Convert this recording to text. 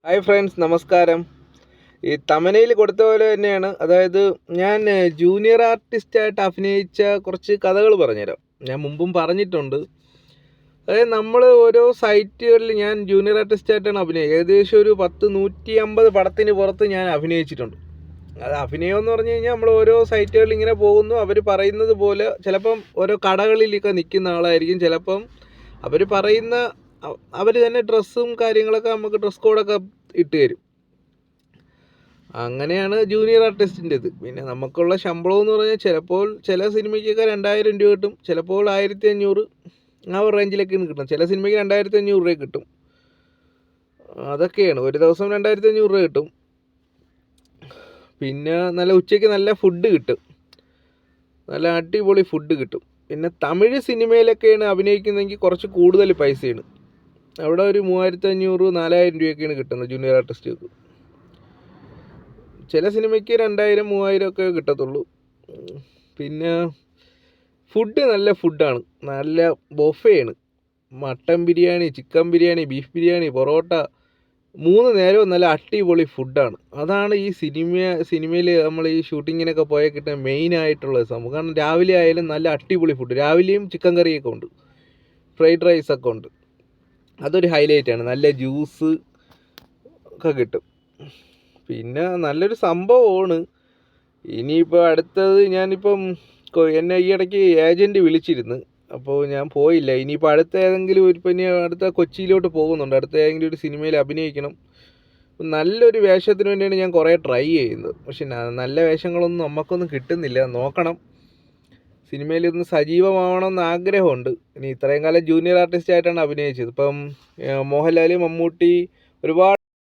Hi friends, നമസ്കാരം. ഈ തമനയിൽ കൊടുത്ത പോലെ തന്നെയാണ്. അതായത് ഞാൻ ജൂനിയർ ആർട്ടിസ്റ്റായിട്ട് അഭിനയിച്ച കുറച്ച് കഥകൾ പറഞ്ഞുതരാം. ഞാൻ മുമ്പും പറഞ്ഞിട്ടുണ്ട്. അതായത് നമ്മൾ ഓരോ സൈറ്റുകളിൽ ഞാൻ ജൂനിയർ ആർട്ടിസ്റ്റായിട്ടാണ് അഭിനയിച്ചത്. ഏകദേശം ഒരു 150 പടത്തിന് പുറത്ത് ഞാൻ അഭിനയിച്ചിട്ടുണ്ട്. അത് അഭിനയം എന്ന് പറഞ്ഞു കഴിഞ്ഞാൽ നമ്മൾ ഓരോ സൈറ്റുകളിൽ ഇങ്ങനെ പോകുന്നു. അവർ പറയുന്നത് പോലെ ചിലപ്പം ഓരോ കടകളിലൊക്കെ നിൽക്കുന്ന ആളായിരിക്കും. ചിലപ്പം അവർ പറയുന്ന അവർ തന്നെ ഡ്രസ്സും കാര്യങ്ങളൊക്കെ നമുക്ക് ഡ്രസ് കോഡൊക്കെ ഇട്ട് തരും. അങ്ങനെയാണ് ജൂനിയർ ആർട്ടിസ്റ്റിൻ്റെത്. പിന്നെ നമുക്കുള്ള ശമ്പളം എന്ന് പറഞ്ഞാൽ ചിലപ്പോൾ ചില സിനിമയ്ക്കൊക്കെ 2000 രൂപ കിട്ടും, ചിലപ്പോൾ 1500 ആ ഒരു റേഞ്ചിലൊക്കെയാണ് കിട്ടും. ചില സിനിമയ്ക്ക് 2500 രൂപ കിട്ടും. അതൊക്കെയാണ്. ഒരു ദിവസം 2500 രൂപ കിട്ടും. പിന്നെ നല്ല ഉച്ചയ്ക്ക് നല്ല ഫുഡ് കിട്ടും, നല്ല അടിപൊളി ഫുഡ് കിട്ടും. പിന്നെ തമിഴ് സിനിമയിലൊക്കെയാണ് അഭിനയിക്കുന്നതെങ്കിൽ കുറച്ച് കൂടുതൽ പൈസയാണ്. അവിടെ ഒരു 3500 4000 രൂപയൊക്കെയാണ് കിട്ടുന്നത് ജൂനിയർ ആർട്ടിസ്റ്റുകൾക്ക്. ചില സിനിമയ്ക്ക് 2000 3000 ഒക്കെ കിട്ടത്തുള്ളൂ. പിന്നെ ഫുഡ് നല്ല ഫുഡാണ്, നല്ല ബൊഫയാണ്. Mutton biryani, chicken biryani, beef biryani, parotta, 3 നേരവും നല്ല അടിപൊളി ഫുഡാണ്. അതാണ് ഈ സിനിമയിൽ നമ്മൾ ഈ ഷൂട്ടിങ്ങിനൊക്കെ പോയാൽ കിട്ടുന്ന മെയിനായിട്ടുള്ള സംഭവം. കാരണം രാവിലെ ആയാലും നല്ല അടിപൊളി ഫുഡ്. രാവിലെയും ചിക്കൻ കറിയൊക്കെ ഉണ്ട്, ഫ്രൈഡ് റൈസൊക്കെ ഉണ്ട്. അതൊരു ഹൈലൈറ്റാണ്. നല്ല ജ്യൂസ് ഒക്കെ കിട്ടും. പിന്നെ നല്ലൊരു സംഭവമാണ്. ഇനിയിപ്പോൾ അടുത്തത് ഞാനിപ്പം എന്നെ ഈ ഇടയ്ക്ക് ഏജൻറ്റ് വിളിച്ചിരുന്നു. അപ്പോൾ ഞാൻ പോയില്ല. ഇനിയിപ്പോൾ അടുത്ത ഏതെങ്കിലും ഇനി അടുത്ത കൊച്ചിയിലോട്ട് പോകുന്നുണ്ട്. അടുത്ത ഏതെങ്കിലും ഒരു സിനിമയിൽ അഭിനയിക്കണം. നല്ലൊരു വേഷത്തിന് വേണ്ടിയാണ് ഞാൻ കുറേ ട്രൈ ചെയ്യുന്നത്. പക്ഷെ നല്ല വേഷങ്ങളൊന്നും നമുക്കൊന്നും കിട്ടുന്നില്ല. നോക്കണം. സിനിമയിലൊന്ന് സജീവമാവണമെന്ന് ആഗ്രഹമുണ്ട്. ഇനി ഇത്രയും കാലം ജൂനിയർ ആർട്ടിസ്റ്റായിട്ടാണ് അഭിനയിച്ചത്. ഇപ്പം മോഹൻലാൽ, മമ്മൂട്ടി, ഒരുപാട്